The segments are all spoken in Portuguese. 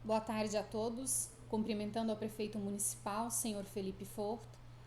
Boa tarde a todos, cumprimentando ao prefeito municipal, senhor Felipe Fort,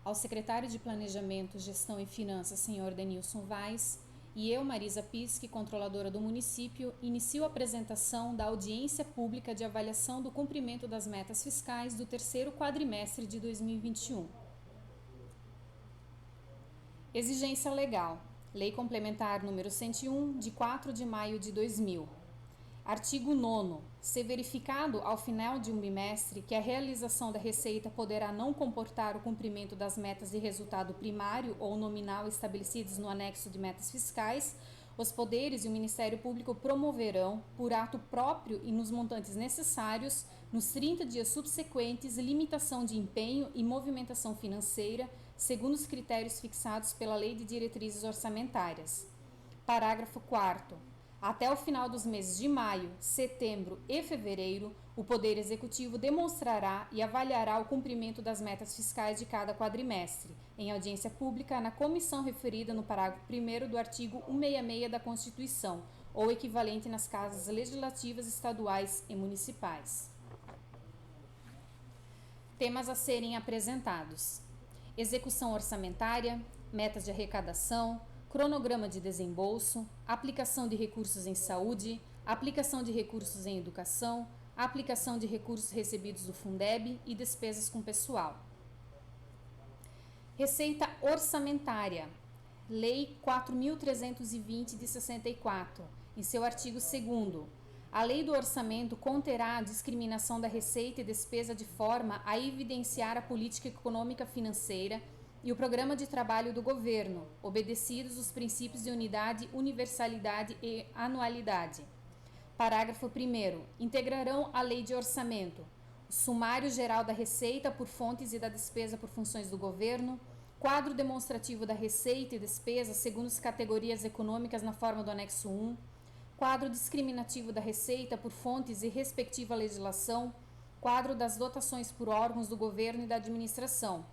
ao secretário de Planejamento, Gestão e Finanças, senhor Denilson Vaz, e eu, Marisa Pisque, controladora do município, inicio a apresentação da audiência pública de avaliação do cumprimento das metas fiscais do terceiro quadrimestre de 2021. Exigência legal. Lei Complementar número 101, de 4 de maio de 2000. Artigo 9º. Se verificado ao final de um bimestre que a realização da receita poderá não comportar o cumprimento das metas de resultado primário ou nominal estabelecidos no anexo de metas fiscais, os poderes e o Ministério Público promoverão, por ato próprio e nos montantes necessários, nos 30 dias subsequentes, limitação de empenho e movimentação financeira, segundo os critérios fixados pela Lei de Diretrizes Orçamentárias. Parágrafo 4º. Até o final dos meses de maio, setembro e fevereiro, o Poder Executivo demonstrará e avaliará o cumprimento das metas fiscais de cada quadrimestre, em audiência pública na comissão referida no parágrafo 1º do artigo 166 da Constituição, ou equivalente nas casas legislativas estaduais e municipais. Temas a serem apresentados: execução orçamentária, metas de arrecadação, cronograma de desembolso, aplicação de recursos em saúde, aplicação de recursos em educação, aplicação de recursos recebidos do Fundeb e despesas com pessoal. Receita orçamentária. Lei 4.320 de 64, em seu artigo 2º. A Lei do Orçamento conterá a discriminação da receita e despesa de forma a evidenciar a política econômica financeira e o programa de trabalho do governo, obedecidos os princípios de unidade, universalidade e anualidade. Parágrafo 1º. Integrarão a Lei de Orçamento o sumário geral da receita por fontes e da despesa por funções do governo, quadro demonstrativo da receita e despesa segundo as categorias econômicas na forma do anexo 1, quadro discriminativo da receita por fontes e respectiva legislação, quadro das dotações por órgãos do governo e da administração.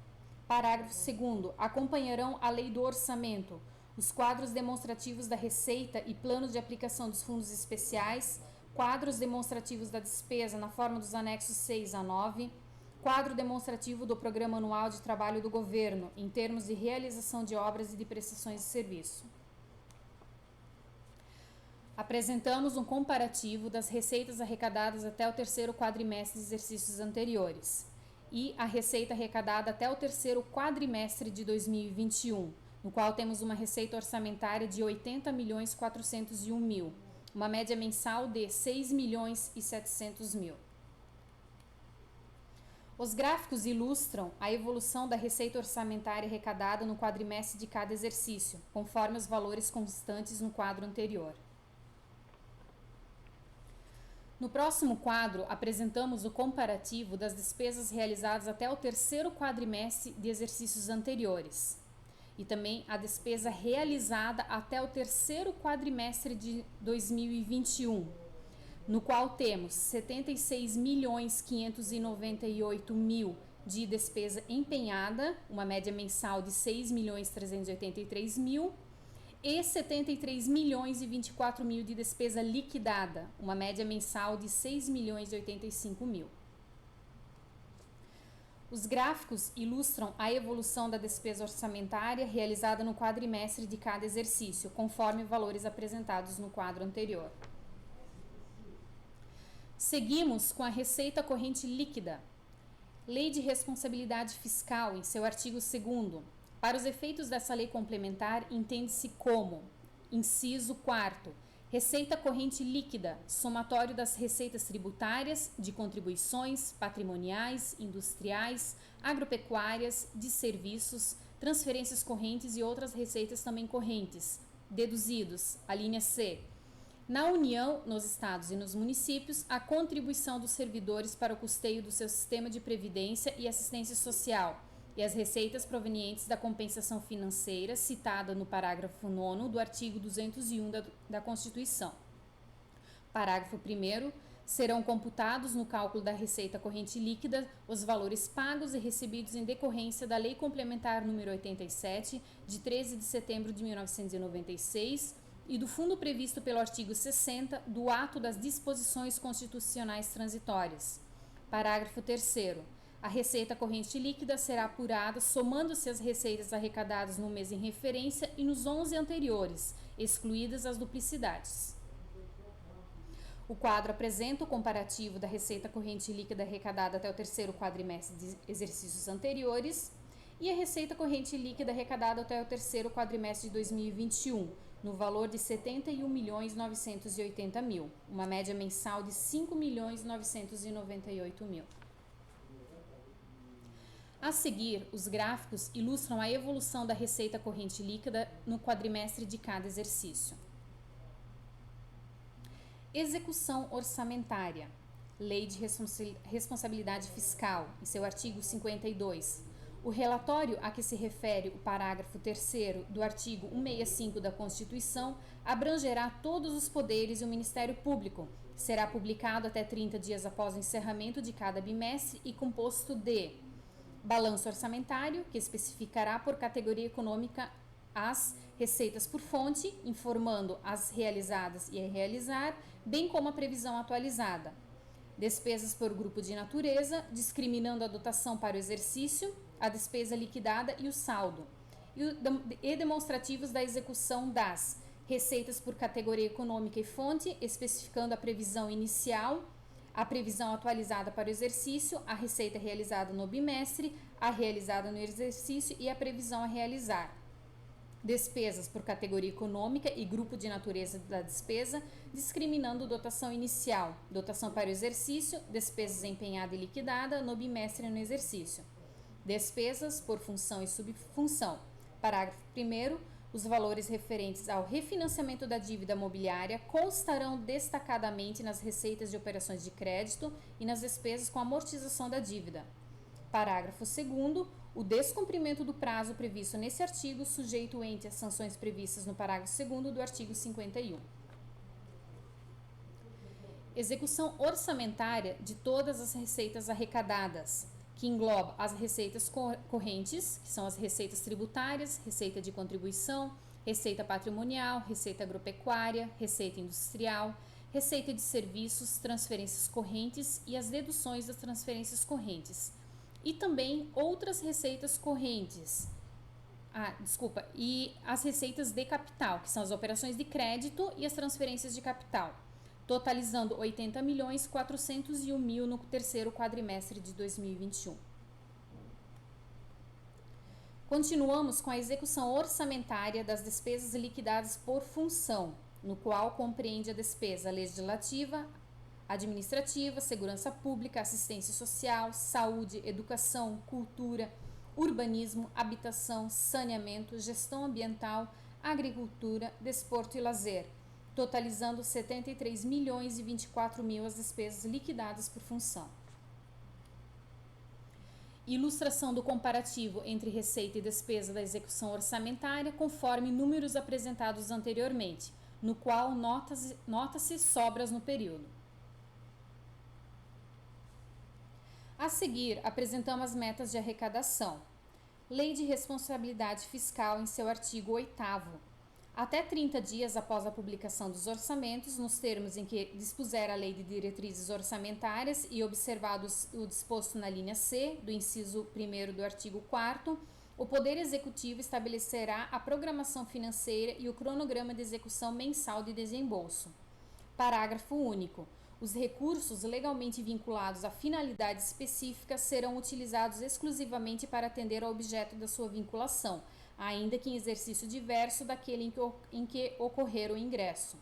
Parágrafo 2º. Acompanharão a Lei do Orçamento os quadros demonstrativos da receita e planos de aplicação dos fundos especiais, quadros demonstrativos da despesa na forma dos anexos 6 a 9, quadro demonstrativo do Programa Anual de Trabalho do Governo, em termos de realização de obras e de prestações de serviço. Apresentamos um comparativo das receitas arrecadadas até o terceiro quadrimestre de exercícios anteriores e a receita arrecadada até o terceiro quadrimestre de 2021, no qual temos uma receita orçamentária de 80.401.000, uma média mensal de 6.700.000. Os gráficos ilustram a evolução da receita orçamentária arrecadada no quadrimestre de cada exercício, conforme os valores constantes no quadro anterior. No próximo quadro, apresentamos o comparativo das despesas realizadas até o terceiro quadrimestre de exercícios anteriores e também a despesa realizada até o terceiro quadrimestre de 2021, no qual temos 76.598.000 de despesa empenhada, uma média mensal de 6.383.000, e 73.024.000 de despesa liquidada, uma média mensal de 6.085.000. Os gráficos ilustram a evolução da despesa orçamentária realizada no quadrimestre de cada exercício, conforme valores apresentados no quadro anterior. Seguimos com a receita corrente líquida. Lei de Responsabilidade Fiscal, em seu artigo 2º. Para os efeitos dessa lei complementar, entende-se como: inciso 4º, receita corrente líquida, somatório das receitas tributárias, de contribuições, patrimoniais, industriais, agropecuárias, de serviços, transferências correntes e outras receitas também correntes, deduzidos, a linha C. Na União, nos estados e nos municípios, a contribuição dos servidores para o custeio do seu sistema de previdência e assistência social, e as receitas provenientes da compensação financeira citada no parágrafo 9º do artigo 201 da Constituição. Parágrafo 1º. Serão computados no cálculo da receita corrente líquida os valores pagos e recebidos em decorrência da Lei Complementar número 87, de 13 de setembro de 1996, e do fundo previsto pelo artigo 60 do ato das disposições constitucionais transitórias. Parágrafo 3º. A receita corrente líquida será apurada somando-se as receitas arrecadadas no mês em referência e nos 11 anteriores, excluídas as duplicidades. O quadro apresenta o comparativo da receita corrente líquida arrecadada até o terceiro quadrimestre de exercícios anteriores e a receita corrente líquida arrecadada até o terceiro quadrimestre de 2021, no valor de R$ 71.980.000, uma média mensal de R$ 5.998.000. A seguir, os gráficos ilustram a evolução da receita corrente líquida no quadrimestre de cada exercício. Execução orçamentária. Lei de Responsabilidade Fiscal, em seu artigo 52. O relatório a que se refere o parágrafo 3º do artigo 165 da Constituição abrangerá todos os poderes e o Ministério Público. Será publicado até 30 dias após o encerramento de cada bimestre e composto de balanço orçamentário, que especificará por categoria econômica as receitas por fonte, informando as realizadas e a realizar, bem como a previsão atualizada. Despesas por grupo de natureza, discriminando a dotação para o exercício, a despesa liquidada e o saldo. E demonstrativos da execução das receitas por categoria econômica e fonte, especificando a previsão inicial, a previsão atualizada para o exercício, a receita realizada no bimestre, a realizada no exercício e a previsão a realizar. Despesas por categoria econômica e grupo de natureza da despesa, discriminando dotação inicial, dotação para o exercício, despesas empenhada e liquidada no bimestre e no exercício. Despesas por função e subfunção. Parágrafo 1º. Os valores referentes ao refinanciamento da dívida mobiliária constarão destacadamente nas receitas de operações de crédito e nas despesas com amortização da dívida. Parágrafo 2º. O descumprimento do prazo previsto nesse artigo sujeito o ente às sanções previstas no parágrafo 2º do artigo 51. Execução orçamentária de todas as receitas arrecadadas, que engloba as receitas correntes, que são as receitas tributárias, receita de contribuição, receita patrimonial, receita agropecuária, receita industrial, receita de serviços, transferências correntes e as deduções das transferências correntes. E também outras receitas correntes. E as receitas de capital, que são as operações de crédito e as transferências de capital, totalizando R$ 80.401.000 no terceiro quadrimestre de 2021. Continuamos com a execução orçamentária das despesas liquidadas por função, no qual compreende a despesa legislativa, administrativa, segurança pública, assistência social, saúde, educação, cultura, urbanismo, habitação, saneamento, gestão ambiental, agricultura, desporto e lazer, totalizando R$ 73.024.000 as despesas liquidadas por função. Ilustração do comparativo entre receita e despesa da execução orçamentária conforme números apresentados anteriormente, no qual nota-se sobras no período. A seguir, apresentamos as metas de arrecadação. Lei de Responsabilidade Fiscal em seu artigo 8º. Até 30 dias após a publicação dos orçamentos, nos termos em que dispuser a Lei de Diretrizes Orçamentárias e observado o disposto na linha C do inciso 1º do artigo 4º, o Poder Executivo estabelecerá a programação financeira e o cronograma de execução mensal de desembolso. Parágrafo único. Os recursos legalmente vinculados a finalidades específicas serão utilizados exclusivamente para atender ao objeto da sua vinculação, ainda que em exercício diverso daquele em que ocorrer o ingresso.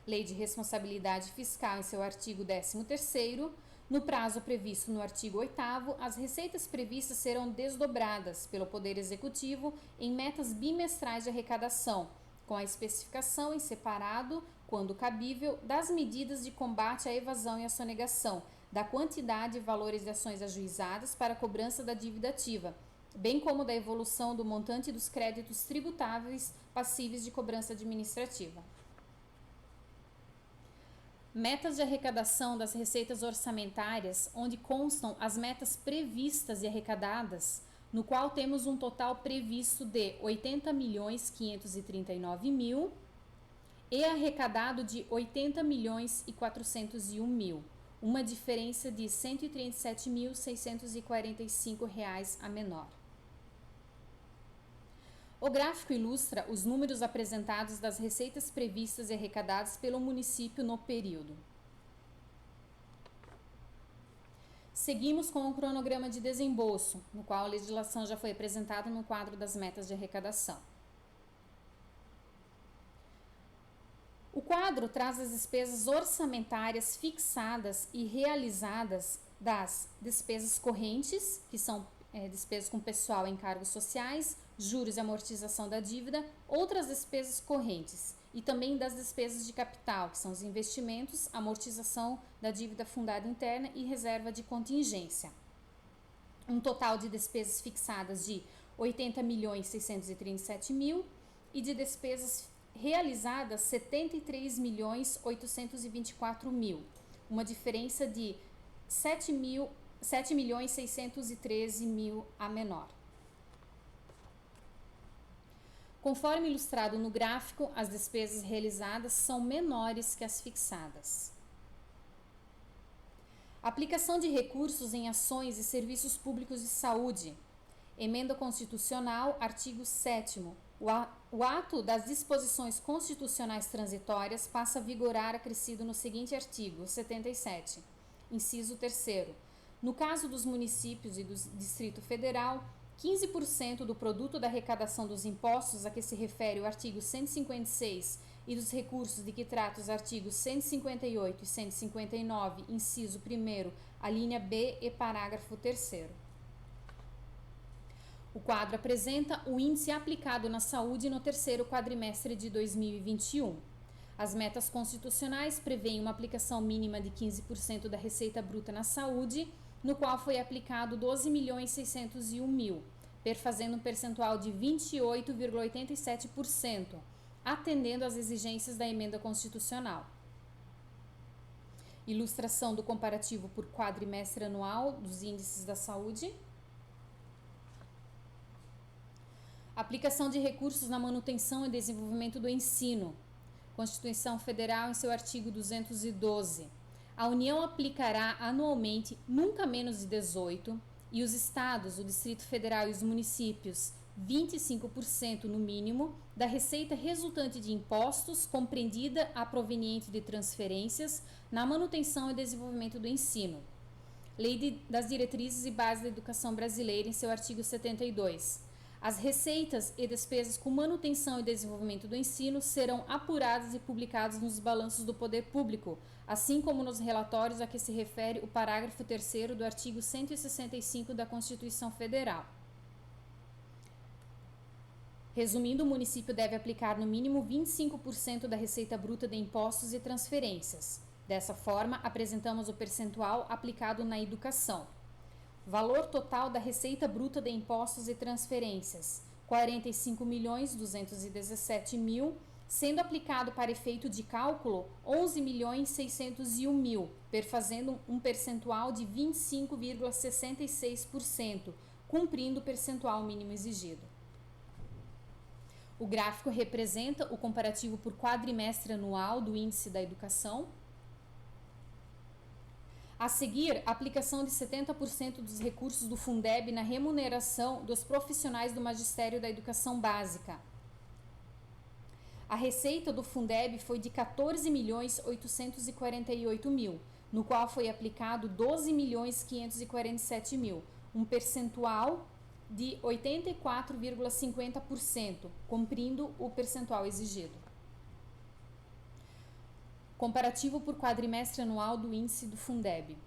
Lei de Responsabilidade Fiscal em seu artigo 13º, no prazo previsto no artigo 8º, as receitas previstas serão desdobradas pelo Poder Executivo em metas bimestrais de arrecadação, com a especificação em separado, quando cabível, das medidas de combate à evasão e à sonegação, da quantidade e valores de ações ajuizadas para a cobrança da dívida ativa, bem como da evolução do montante dos créditos tributáveis passíveis de cobrança administrativa. Metas de arrecadação das receitas orçamentárias, onde constam as metas previstas e arrecadadas, no qual temos um total previsto de R$ 80.539.000, e arrecadado de 80.401.000, uma diferença de R$ 137.645 a menor. O gráfico ilustra os números apresentados das receitas previstas e arrecadadas pelo município no período. Seguimos com o cronograma de desembolso, no qual a legislação já foi apresentada no quadro das metas de arrecadação. O quadro traz as despesas orçamentárias fixadas e realizadas das despesas correntes, que são despesas com pessoal em cargos sociais, juros e amortização da dívida, outras despesas correntes e também das despesas de capital, que são os investimentos, amortização da dívida fundada interna e reserva de contingência. Um total de despesas fixadas de 80.637.000 e de despesas realizadas 73.824.000, uma diferença de 7.613.000 a menor. Conforme ilustrado no gráfico, as despesas realizadas são menores que as fixadas. Aplicação de recursos em ações e serviços públicos de saúde. Emenda constitucional, artigo 7º. O ato das disposições constitucionais transitórias passa a vigorar acrescido no seguinte artigo 77, inciso 3º. No caso dos municípios e do Distrito Federal, 15% do produto da arrecadação dos impostos a que se refere o artigo 156 e dos recursos de que trata os artigos 158 e 159, inciso 1º, a linha B e parágrafo 3º. O quadro apresenta o índice aplicado na saúde no terceiro quadrimestre de 2021. As metas constitucionais prevêem uma aplicação mínima de 15% da receita bruta na saúde, no qual foi aplicado 12.601.000, perfazendo um percentual de 28,87%, atendendo às exigências da emenda constitucional. Ilustração do comparativo por quadrimestre anual dos índices da saúde. Aplicação de recursos na manutenção e desenvolvimento do ensino. Constituição Federal, em seu artigo 212. A União aplicará anualmente nunca menos de 18%, e os estados, o Distrito Federal e os municípios, 25% no mínimo, da receita resultante de impostos, compreendida a proveniente de transferências, na manutenção e desenvolvimento do ensino. Lei das Diretrizes e Bases da Educação Brasileira, em seu artigo 72. As receitas e despesas com manutenção e desenvolvimento do ensino serão apuradas e publicadas nos balanços do poder público, assim como nos relatórios a que se refere o parágrafo 3º do artigo 165 da Constituição Federal. Resumindo, o município deve aplicar no mínimo 25% da receita bruta de impostos e transferências. Dessa forma, apresentamos o percentual aplicado na educação. Valor total da receita bruta de impostos e transferências, 45.217.000, sendo aplicado para efeito de cálculo 11.601.000, perfazendo um percentual de 25,66%, cumprindo o percentual mínimo exigido. O gráfico representa o comparativo por quadrimestre anual do índice da educação. A seguir, a aplicação de 70% dos recursos do Fundeb na remuneração dos profissionais do Magistério da Educação Básica. A receita do Fundeb foi de 14.848.000, no qual foi aplicado 12.547.000, um percentual de 84,50%, cumprindo o percentual exigido. Comparativo por quadrimestre anual do índice do Fundeb.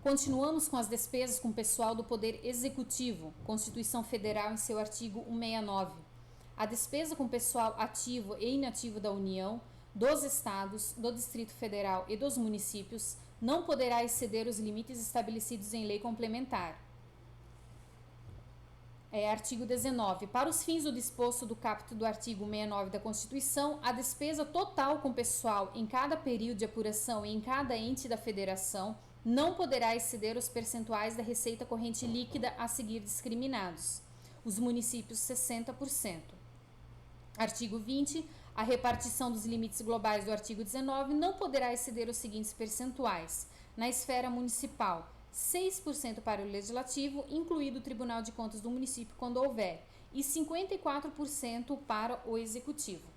Continuamos com as despesas com pessoal do Poder Executivo, Constituição Federal, em seu artigo 169. A despesa com pessoal ativo e inativo da União, dos Estados, do Distrito Federal e dos municípios não poderá exceder os limites estabelecidos em lei complementar. Artigo 19. Para os fins do disposto do caput do artigo 69 da Constituição, a despesa total com pessoal em cada período de apuração e em cada ente da federação não poderá exceder os percentuais da receita corrente líquida a seguir discriminados. Os municípios, 60%. Artigo 20. A repartição dos limites globais do artigo 19 não poderá exceder os seguintes percentuais. Na esfera municipal, 6% para o legislativo, incluído o Tribunal de Contas do município quando houver, e 54% para o executivo.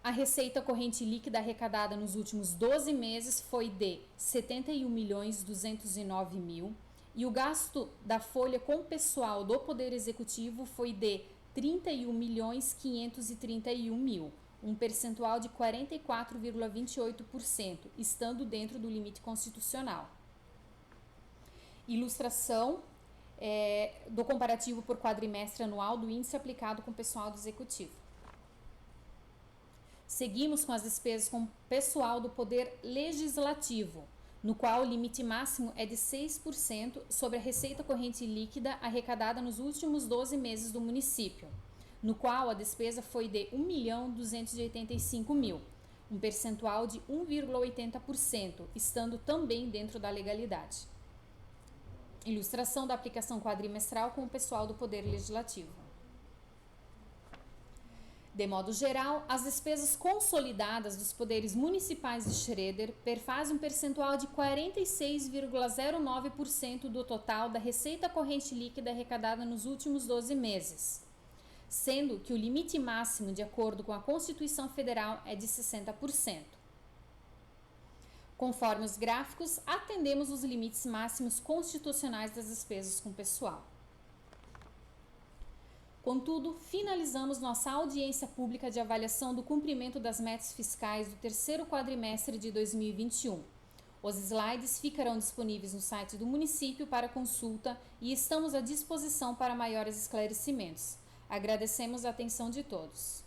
A receita corrente líquida arrecadada nos últimos 12 meses foi de 71.209.000 e o gasto da folha com pessoal do Poder Executivo foi de 31.531.000, um percentual de 44,28%, estando dentro do limite constitucional. Ilustração do comparativo por quadrimestre anual do índice aplicado com pessoal do Executivo. Seguimos com as despesas com pessoal do Poder Legislativo, no qual o limite máximo é de 6% sobre a receita corrente líquida arrecadada nos últimos 12 meses do município, no qual a despesa foi de 1.285.000, um percentual de 1,80%, estando também dentro da legalidade. Ilustração da aplicação quadrimestral com o pessoal do Poder Legislativo. De modo geral, as despesas consolidadas dos poderes municipais de Schroeder perfazem um percentual de 46,09% do total da receita corrente líquida arrecadada nos últimos 12 meses, sendo que o limite máximo, de acordo com a Constituição Federal, é de 60%. Conforme os gráficos, atendemos os limites máximos constitucionais das despesas com pessoal. Contudo, finalizamos nossa audiência pública de avaliação do cumprimento das metas fiscais do terceiro quadrimestre de 2021. Os slides ficarão disponíveis no site do município para consulta e estamos à disposição para maiores esclarecimentos. Agradecemos a atenção de todos.